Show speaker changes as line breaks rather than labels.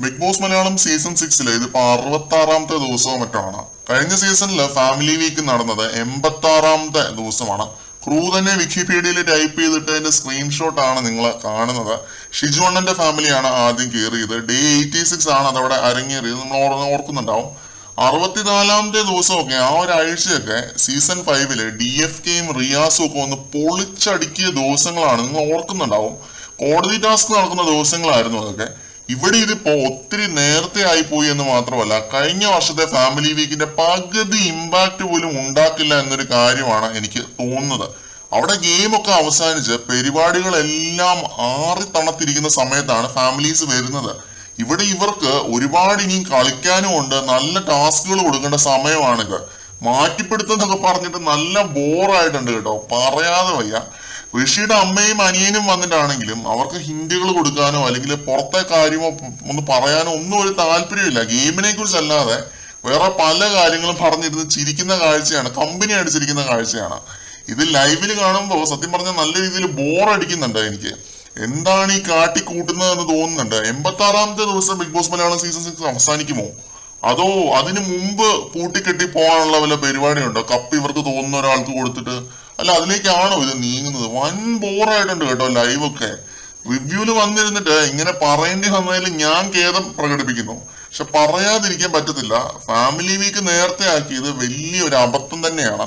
Big boss Malayalam season 6 ഇതിപ്പോ 66ാമത്തെ ദിവസവും മറ്റാണ്. കഴിഞ്ഞ സീസണില് ഫാമിലി വീക്ക് നടന്നത് 86ാമത്തെ ദിവസമാണ്. ക്രൂ തന്നെ വിക്കിപീഡിയയിൽ ടൈപ്പ് ചെയ്തിട്ട് അതിന്റെ സ്ക്രീൻഷോട്ട് ആണ് നിങ്ങൾ കാണുന്നത്. ഷിജു അണ്ണന്റെ ഫാമിലിയാണ് ആദ്യം കയറിയത്. ഡേ 86 ആണ് അതവിടെ അരങ്ങേറിയത്. നമ്മൾ ഓർക്കുന്നുണ്ടാവും. 64ാമത്തെ ദിവസമൊക്കെ ആ ഒരാഴ്ചയൊക്കെ സീസൺ 5 DFKയും റിയാസും ഒക്കെ ഒന്ന് പൊളിച്ചടുക്കിയ ദിവസങ്ങളാണ്. നിങ്ങൾ ഓർക്കുന്നുണ്ടാവും. കോടതി ടാസ്ക് നടക്കുന്ന ദിവസങ്ങളായിരുന്നു അതൊക്കെ. ഇവിടെ ഇതിപ്പോ ഒത്തിരി നേരത്തെ ആയിപ്പോയി എന്ന് മാത്രമല്ല, കഴിഞ്ഞ വർഷത്തെ ഫാമിലി വീക്കിന്റെ പകുതി ഇമ്പാക്ട് പോലും ഉണ്ടാക്കില്ല എന്നൊരു കാര്യമാണ് എനിക്ക് തോന്നുന്നത്. അവിടെ ഗെയിമൊക്കെ അവസാനിച്ച് പരിപാടികളെല്ലാം ആറി തണത്തിരിക്കുന്ന സമയത്താണ് ഫാമിലീസ് വരുന്നത്. ഇവിടെ ഇവർക്ക് ഒരുപാട് ഇനിയും കളിക്കാനും ഉണ്ട്. നല്ല ടാസ്കുകൾ കൊടുക്കേണ്ട സമയമാണിത്. മാറ്റിപ്പെടുത്തെന്നൊക്കെ പറഞ്ഞിട്ട് നല്ല ബോറായിട്ടുണ്ട് കേട്ടോ, പറയാതെ വയ്യ. ഋഷിയുടെ അമ്മയും അനിയനും വന്നിട്ടാണെങ്കിലും അവർക്ക് ഹിന്റുകൾ കൊടുക്കാനോ അല്ലെങ്കിൽ പുറത്തെ കാര്യമോ ഒന്ന് പറയാനോ ഒന്നും ഒരു താല്പര്യമില്ല. ഗെയിമിനെ കുറിച്ചല്ലാതെ വേറെ പല കാര്യങ്ങളും പറഞ്ഞിരുന്ന് ചിരിക്കുന്ന കാഴ്ചയാണ്, കമ്പനി അടിച്ചിരിക്കുന്ന കാഴ്ചയാണ്. ഇത് ലൈവിൽ കാണുമ്പോൾ സത്യം പറഞ്ഞാൽ നല്ല രീതിയിൽ ബോറടിക്കുന്നുണ്ട് എനിക്ക്. എന്താണ് ഈ കാട്ടിക്കൂട്ടുന്നത് എന്ന് തോന്നുന്നുണ്ട്. 86ാമത്തെ ദിവസം ബിഗ് ബോസ് മലയാളം സീസൺ 6 അവസാനിക്കുമോ, അതോ അതിനു മുമ്പ് പൂട്ടിക്കെട്ടി പോകാനുള്ള വല്ല പരിപാടിയുണ്ടോ? കപ്പ് ഇവർക്ക് തോന്നുന്ന ഒരാൾക്ക് കൊടുത്തിട്ട്, അല്ല അതിലേക്കാണോ ഇത് നീങ്ങുന്നത്? വൻ ബോറായിട്ടുണ്ട് കേട്ടോ ലൈവൊക്കെ. റിവ്യൂല് വന്നിരുന്നിട്ട് ഇങ്ങനെ പറയേണ്ടി വന്നതിൽ ഞാൻ ഖേദം പ്രകടിപ്പിക്കുന്നു. പക്ഷെ പറയാതിരിക്കാൻ പറ്റത്തില്ല. ഫാമിലി വീക്ക് നേരത്തെ ആക്കിയത് വലിയൊരു അബദ്ധം തന്നെയാണ്.